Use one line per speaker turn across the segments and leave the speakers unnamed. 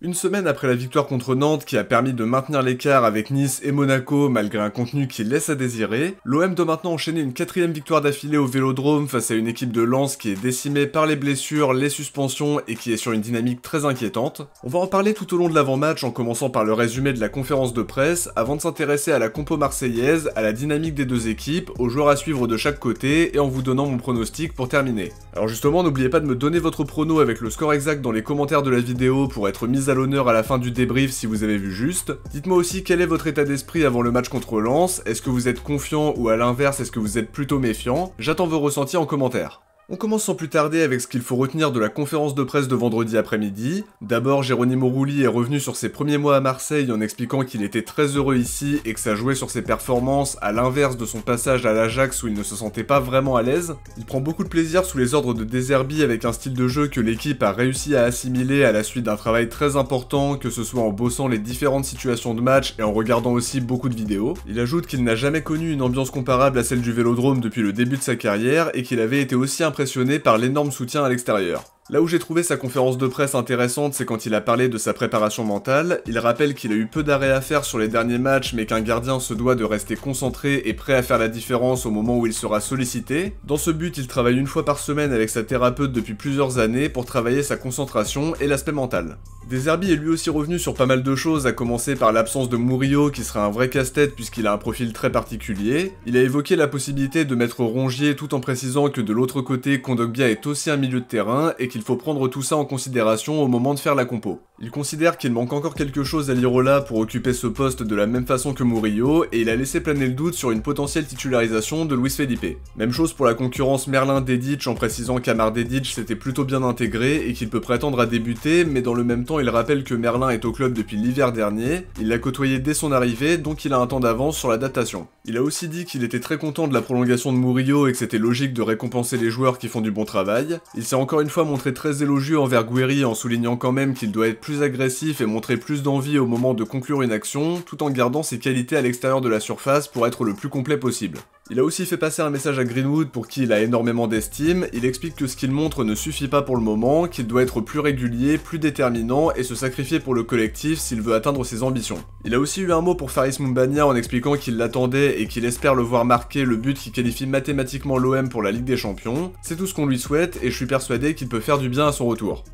Une semaine après la victoire contre Nantes qui a permis de maintenir l'écart avec Nice et Monaco malgré un contenu qui laisse à désirer, l'OM doit maintenant enchaîner une quatrième victoire d'affilée au Vélodrome face à une équipe de Lens qui est décimée par les blessures, les suspensions et qui est sur une dynamique très inquiétante. On va en parler tout au long de l'avant-match en commençant par le résumé de la conférence de presse avant de s'intéresser à la compo marseillaise, à la dynamique des deux équipes, aux joueurs à suivre de chaque côté et en vous donnant mon pronostic pour terminer. Alors justement, n'oubliez pas de me donner votre prono avec le score exact dans les commentaires de la vidéo pour être mis à l'honneur à la fin du débrief si vous avez vu juste. Dites-moi aussi quel est votre état d'esprit avant le match contre Lens, est-ce que vous êtes confiant ou à l'inverse est-ce que vous êtes plutôt méfiant? J'attends vos ressentis en commentaire. On commence sans plus tarder avec ce qu'il faut retenir de la conférence de presse de vendredi après-midi. D'abord, Geronimo Rulli est revenu sur ses premiers mois à Marseille en expliquant qu'il était très heureux ici et que ça jouait sur ses performances, à l'inverse de son passage à l'Ajax où il ne se sentait pas vraiment à l'aise. Il prend beaucoup de plaisir sous les ordres de De Zerbi avec un style de jeu que l'équipe a réussi à assimiler à la suite d'un travail très important, que ce soit en bossant les différentes situations de match et en regardant aussi beaucoup de vidéos. Il ajoute qu'il n'a jamais connu une ambiance comparable à celle du Vélodrome depuis le début de sa carrière et qu'il avait été aussi impressionné par l'énorme soutien à l'extérieur. Là où j'ai trouvé sa conférence de presse intéressante, c'est quand il a parlé de sa préparation mentale. Il rappelle qu'il a eu peu d'arrêts à faire sur les derniers matchs, mais qu'un gardien se doit de rester concentré et prêt à faire la différence au moment où il sera sollicité. Dans ce but, il travaille une fois par semaine avec sa thérapeute depuis plusieurs années pour travailler sa concentration et l'aspect mental. De Zerbi est lui aussi revenu sur pas mal de choses, à commencer par l'absence de Murillo qui serait un vrai casse-tête puisqu'il a un profil très particulier. Il a évoqué la possibilité de mettre Rongier tout en précisant que de l'autre côté, Kondogbia est aussi un milieu de terrain et qu'il faut prendre tout ça en considération au moment de faire la compo. Il considère qu'il manque encore quelque chose à Lirola pour occuper ce poste de la même façon que Murillo et il a laissé planer le doute sur une potentielle titularisation de Luis Felipe. Même chose pour la concurrence Merlin-Dedic en précisant qu'Amar Dedic s'était plutôt bien intégré et qu'il peut prétendre à débuter, mais dans le même temps il rappelle que Merlin est au club depuis l'hiver dernier, il l'a côtoyé dès son arrivée donc il a un temps d'avance sur l'adaptation. Il a aussi dit qu'il était très content de la prolongation de Murillo et que c'était logique de récompenser les joueurs qui font du bon travail. Il s'est encore une fois montré très élogieux envers Guéry en soulignant quand même qu'il doit être plus agressif et montrer plus d'envie au moment de conclure une action, tout en gardant ses qualités à l'extérieur de la surface pour être le plus complet possible. Il a aussi fait passer un message à Greenwood pour qui il a énormément d'estime, il explique que ce qu'il montre ne suffit pas pour le moment, qu'il doit être plus régulier, plus déterminant et se sacrifier pour le collectif s'il veut atteindre ses ambitions. Il a aussi eu un mot pour Faris Moumbagna en expliquant qu'il l'attendait et qu'il espère le voir marquer le but qui qualifie mathématiquement l'OM pour la Ligue des Champions. C'est tout ce qu'on lui souhaite et je suis persuadé qu'il peut faire du bien à son retour.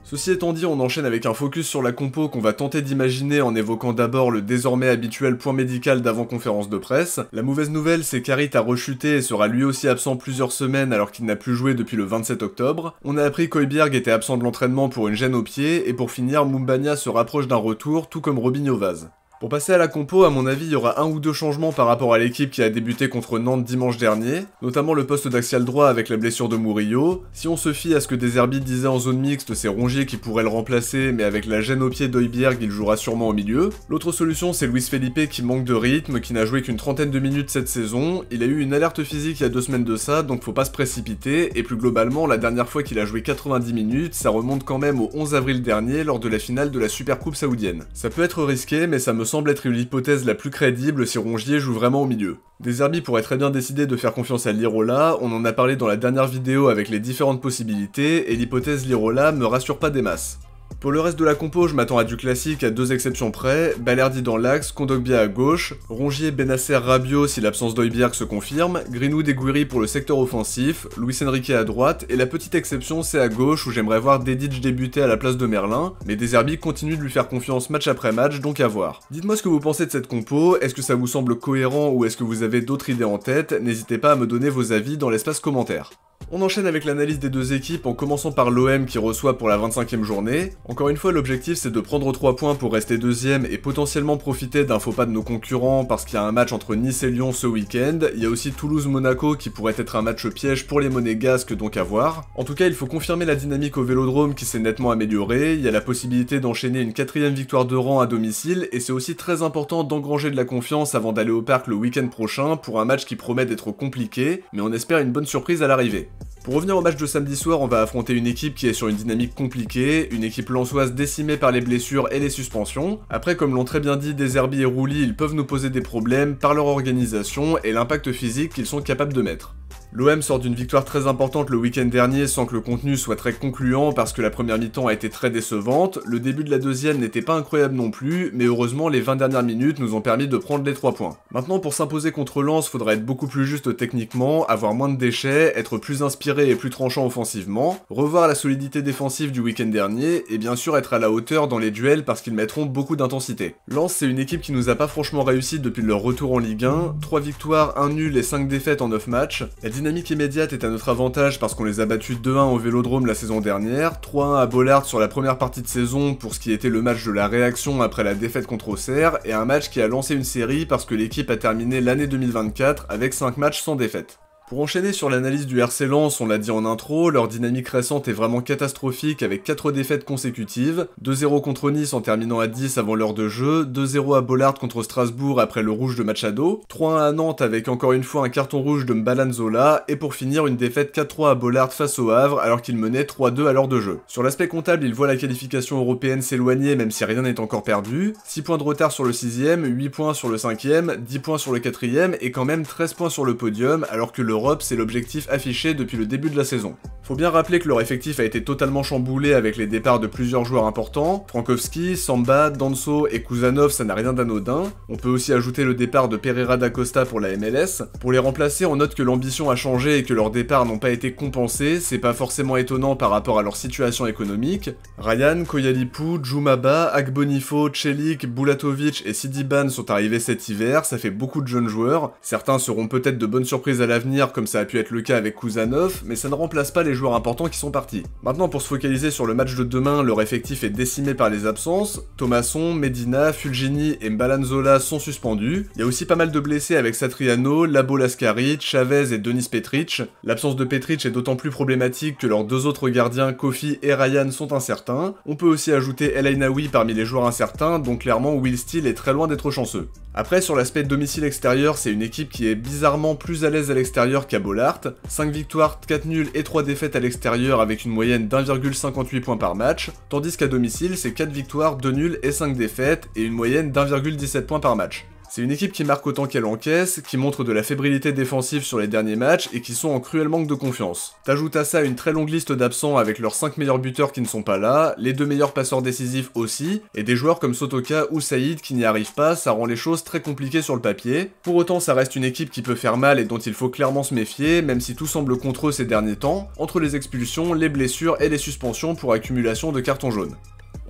Ceci étant dit, on enchaîne avec un focus sur la compo qu'on va tenter d'imaginer en évoquant d'abord le désormais habituel point médical d'avant-conférence de presse. La mauvaise nouvelle, c'est qu'Harit a rechuté et sera lui aussi absent plusieurs semaines alors qu'il n'a plus joué depuis le 27 octobre. On a appris qu'Højbjerg était absent de l'entraînement pour une gêne au pied, et pour finir, Moumbagna se rapproche d'un retour, tout comme Robinho Vaz. Pour passer à la compo, à mon avis, il y aura un ou deux changements par rapport à l'équipe qui a débuté contre Nantes dimanche dernier, notamment le poste d'axial droit avec la blessure de Murillo. Si on se fie à ce que De Zerbi disait en zone mixte, c'est Rongier qui pourrait le remplacer, mais avec la gêne au pied d'Højbjerg, il jouera sûrement au milieu. L'autre solution, c'est Luis Felipe qui manque de rythme, qui n'a joué qu'une trentaine de minutes cette saison. Il a eu une alerte physique il y a 2 semaines de ça, donc faut pas se précipiter, et plus globalement, la dernière fois qu'il a joué 90 minutes, ça remonte quand même au 11 avril dernier lors de la finale de la Supercoupe saoudienne. Ça peut être risqué, mais ça me semble être l'hypothèse la plus crédible si Rongier joue vraiment au milieu. De Zerbi pourrait très bien décider de faire confiance à Lirola, on en a parlé dans la dernière vidéo avec les différentes possibilités, et l'hypothèse Lirola me rassure pas des masses. Pour le reste de la compo, je m'attends à du classique à 2 exceptions près, Balerdi dans l'axe, Kondogbia à gauche, Rongier, Bennacer, Rabiot si l'absence d'Højbjerg se confirme, Greenwood et Guéry pour le secteur offensif, Luis Enrique à droite, et la petite exception c'est à gauche où j'aimerais voir Dedic débuter à la place de Merlin, mais De Zerbi continue de lui faire confiance match après match, donc à voir. Dites-moi ce que vous pensez de cette compo, est-ce que ça vous semble cohérent ou est-ce que vous avez d'autres idées en tête, n'hésitez pas à me donner vos avis dans l'espace commentaire. On enchaîne avec l'analyse des deux équipes en commençant par l'OM qui reçoit pour la 25e journée. Encore une fois, l'objectif c'est de prendre 3 points pour rester deuxième et potentiellement profiter d'un faux pas de nos concurrents parce qu'il y a un match entre Nice et Lyon ce week-end. Il y a aussi Toulouse-Monaco qui pourrait être un match piège pour les monégasques donc à voir. En tout cas, il faut confirmer la dynamique au Vélodrome qui s'est nettement améliorée. Il y a la possibilité d'enchaîner une 4ème victoire de rang à domicile et c'est aussi très important d'engranger de la confiance avant d'aller au parc le week-end prochain pour un match qui promet d'être compliqué, mais on espère une bonne surprise à l'arrivée. Pour revenir au match de samedi soir, on va affronter une équipe qui est sur une dynamique compliquée, une équipe lensoise décimée par les blessures et les suspensions. Après, comme l'ont très bien dit De Zerbi et Rouli, ils peuvent nous poser des problèmes par leur organisation et l'impact physique qu'ils sont capables de mettre. L'OM sort d'une victoire très importante le week-end dernier sans que le contenu soit très concluant parce que la première mi-temps a été très décevante, le début de la deuxième n'était pas incroyable non plus, mais heureusement les 20 dernières minutes nous ont permis de prendre les 3 points. Maintenant pour s'imposer contre Lens, faudra être beaucoup plus juste techniquement, avoir moins de déchets, être plus inspiré et plus tranchant offensivement, revoir la solidité défensive du week-end dernier, et bien sûr être à la hauteur dans les duels parce qu'ils mettront beaucoup d'intensité. Lens c'est une équipe qui nous a pas franchement réussi depuis leur retour en Ligue 1, 3 victoires, 1 nul et 5 défaites en 9 matchs. La dynamique immédiate est à notre avantage parce qu'on les a battus 2-1 au Vélodrome la saison dernière, 3-1 à Bollaert sur la première partie de saison pour ce qui était le match de la réaction après la défaite contre Auxerre, et un match qui a lancé une série parce que l'équipe a terminé l'année 2024 avec 5 matchs sans défaite. Pour enchaîner sur l'analyse du RC Lens, on l'a dit en intro, leur dynamique récente est vraiment catastrophique avec 4 défaites consécutives, 2-0 contre Nice en terminant à 10 avant l'heure de jeu, 2-0 à Bollaert contre Strasbourg après le rouge de Machado, 3-1 à Nantes avec encore une fois un carton rouge de Mbalanzola, et pour finir une défaite 4-3 à Bollaert face au Havre alors qu'ils menaient 3-2 à l'heure de jeu. Sur l'aspect comptable, ils voient la qualification européenne s'éloigner même si rien n'est encore perdu, 6 points de retard sur le 6ème, 8 points sur le 5ème, 10 points sur le 4ème et quand même 13 points sur le podium alors que l'Europe c'est l'objectif affiché depuis le début de la saison. Faut bien rappeler que leur effectif a été totalement chamboulé avec les départs de plusieurs joueurs importants, Frankowski, Samba, Danso et Kuzanov, ça n'a rien d'anodin. On peut aussi ajouter le départ de Pereira da Costa pour la MLS. Pour les remplacer, on note que l'ambition a changé et que leurs départs n'ont pas été compensés, c'est pas forcément étonnant par rapport à leur situation économique. Ryan, Koyalipou, Djoumaba, Agbonifo, Celik, Bulatovic et Sidiban sont arrivés cet hiver, ça fait beaucoup de jeunes joueurs. Certains seront peut-être de bonnes surprises à l'avenir comme ça a pu être le cas avec Kuzanov, mais ça ne remplace pas les joueurs importants qui sont partis. Maintenant pour se focaliser sur le match de demain, leur effectif est décimé par les absences, Thomasson, Medina, Fulgini et Mbalanzola sont suspendus, il y a aussi pas mal de blessés avec Satriano, Labo Lascari, Chavez et Denis Petric. L'absence de Petric est d'autant plus problématique que leurs 2 autres gardiens, Kofi et Ryan, sont incertains. On peut aussi ajouter El Ainaoui parmi les joueurs incertains, donc clairement Will Steele est très loin d'être chanceux. Après sur l'aspect domicile extérieur, c'est une équipe qui est bizarrement plus à l'aise à l'extérieur qu'à Bollaert, 5 victoires, 4 nuls et 3 défaites à l'extérieur avec une moyenne d'1,58 points par match, tandis qu'à domicile c'est 4 victoires, 2 nuls et 5 défaites et une moyenne d'1,17 points par match. C'est une équipe qui marque autant qu'elle encaisse, qui montre de la fébrilité défensive sur les derniers matchs et qui sont en cruel manque de confiance. T'ajoutes à ça une très longue liste d'absents avec leurs 5 meilleurs buteurs qui ne sont pas là, les 2 meilleurs passeurs décisifs aussi, et des joueurs comme Sotoka ou Saïd qui n'y arrivent pas, ça rend les choses très compliquées sur le papier. Pour autant ça reste une équipe qui peut faire mal et dont il faut clairement se méfier, même si tout semble contre eux ces derniers temps, entre les expulsions, les blessures et les suspensions pour accumulation de cartons jaunes.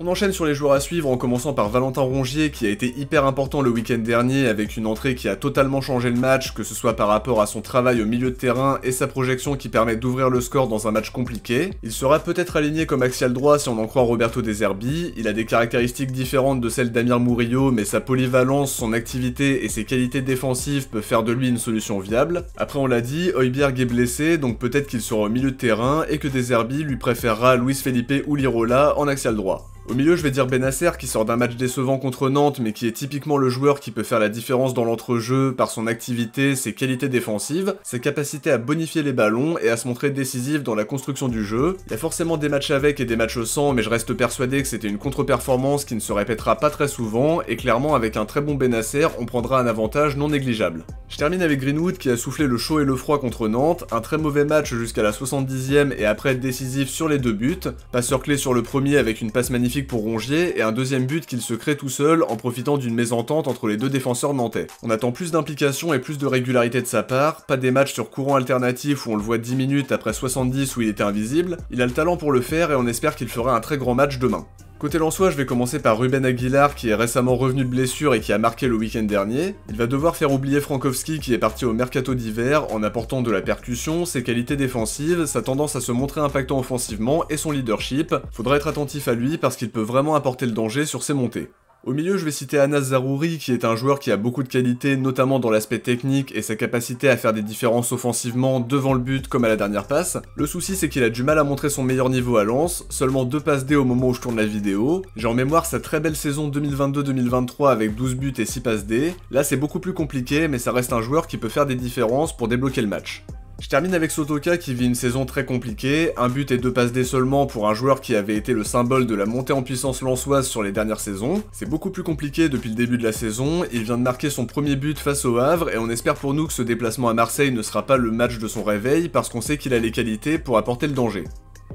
On enchaîne sur les joueurs à suivre en commençant par Valentin Rongier qui a été hyper important le week-end dernier avec une entrée qui a totalement changé le match, que ce soit par rapport à son travail au milieu de terrain et sa projection qui permet d'ouvrir le score dans un match compliqué. Il sera peut-être aligné comme axial droit si on en croit Roberto De Zerbi, il a des caractéristiques différentes de celles d'Amir Murillo mais sa polyvalence, son activité et ses qualités défensives peuvent faire de lui une solution viable. Après on l'a dit, Højbjerg est blessé donc peut-être qu'il sera au milieu de terrain et que De Zerbi lui préférera Luis Felipe ou Lirola en axial droit. Au milieu, je vais dire Bennacer qui sort d'un match décevant contre Nantes, mais qui est typiquement le joueur qui peut faire la différence dans l'entrejeu par son activité, ses qualités défensives, sa capacité à bonifier les ballons et à se montrer décisif dans la construction du jeu. Il y a forcément des matchs avec et des matchs sans, mais je reste persuadé que c'était une contre-performance qui ne se répétera pas très souvent, et clairement avec un très bon Bennacer, on prendra un avantage non négligeable. Je termine avec Greenwood qui a soufflé le chaud et le froid contre Nantes, un très mauvais match jusqu'à la 70e et après être décisif sur les 2 buts, passeur clé sur le premier avec une passe magnifique pour Rongier et un deuxième but qu'il se crée tout seul en profitant d'une mésentente entre les 2 défenseurs nantais. On attend plus d'implication et plus de régularité de sa part, pas des matchs sur courant alternatif où on le voit 10 minutes après 70 où il était invisible, il a le talent pour le faire et on espère qu'il fera un très grand match demain. Côté lensois, je vais commencer par Ruben Aguilar qui est récemment revenu de blessure et qui a marqué le week-end dernier. Il va devoir faire oublier Frankowski qui est parti au mercato d'hiver en apportant de la percussion, ses qualités défensives, sa tendance à se montrer impactant offensivement et son leadership. Faudra être attentif à lui parce qu'il peut vraiment apporter le danger sur ses montées. Au milieu, je vais citer Anas Zaroury, qui est un joueur qui a beaucoup de qualités, notamment dans l'aspect technique et sa capacité à faire des différences offensivement devant le but comme à la dernière passe. Le souci, c'est qu'il a du mal à montrer son meilleur niveau à Lens, seulement 2 passes D au moment où je tourne la vidéo. J'ai en mémoire sa très belle saison 2022-2023 avec 12 buts et 6 passes D. Là, c'est beaucoup plus compliqué, mais ça reste un joueur qui peut faire des différences pour débloquer le match. Je termine avec Sotoka qui vit une saison très compliquée, un but et 2 passes D seulement pour un joueur qui avait été le symbole de la montée en puissance lensoise sur les dernières saisons. C'est beaucoup plus compliqué depuis le début de la saison, il vient de marquer son premier but face au Havre et on espère pour nous que ce déplacement à Marseille ne sera pas le match de son réveil parce qu'on sait qu'il a les qualités pour apporter le danger.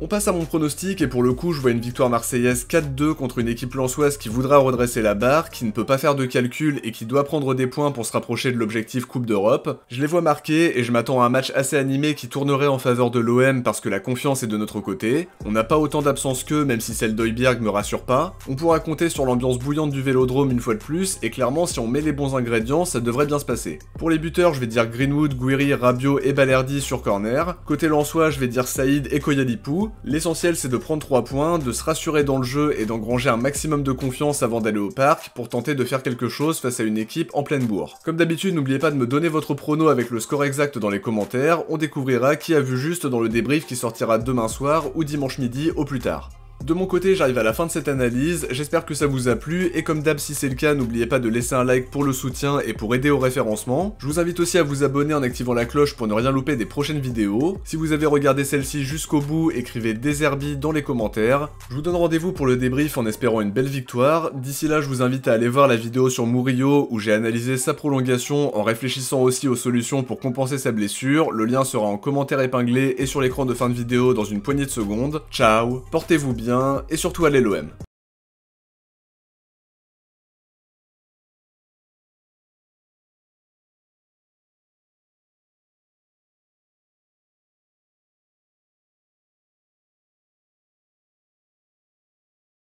On passe à mon pronostic et pour le coup je vois une victoire marseillaise 4-2 contre une équipe lensoise qui voudra redresser la barre, qui ne peut pas faire de calcul et qui doit prendre des points pour se rapprocher de l'objectif Coupe d'Europe. Je les vois marquer et je m'attends à un match assez animé qui tournerait en faveur de l'OM parce que la confiance est de notre côté. On n'a pas autant d'absence qu'eux même si celle d'Højbjerg me rassure pas. On pourra compter sur l'ambiance bouillante du Vélodrome une fois de plus et clairement si on met les bons ingrédients ça devrait bien se passer. Pour les buteurs je vais dire Greenwood, Gouiri, Rabiot et Balerdi sur corner. Côté lensois je vais dire Saïd et Koyalipou. L'essentiel c'est de prendre 3 points, de se rassurer dans le jeu et d'engranger un maximum de confiance avant d'aller au parc pour tenter de faire quelque chose face à une équipe en pleine bourre. Comme d'habitude n'oubliez pas de me donner votre prono avec le score exact dans les commentaires, on découvrira qui a vu juste dans le débrief qui sortira demain soir ou dimanche midi au plus tard. De mon côté, j'arrive à la fin de cette analyse, j'espère que ça vous a plu, et comme d'hab si c'est le cas, n'oubliez pas de laisser un like pour le soutien et pour aider au référencement. Je vous invite aussi à vous abonner en activant la cloche pour ne rien louper des prochaines vidéos. Si vous avez regardé celle-ci jusqu'au bout, écrivez Dezerbi dans les commentaires. Je vous donne rendez-vous pour le débrief en espérant une belle victoire. D'ici là, je vous invite à aller voir la vidéo sur Murillo où j'ai analysé sa prolongation en réfléchissant aussi aux solutions pour compenser sa blessure. Le lien sera en commentaire épinglé et sur l'écran de fin de vidéo dans une poignée de secondes. Ciao, portez-vous bien, et surtout allez l'OM.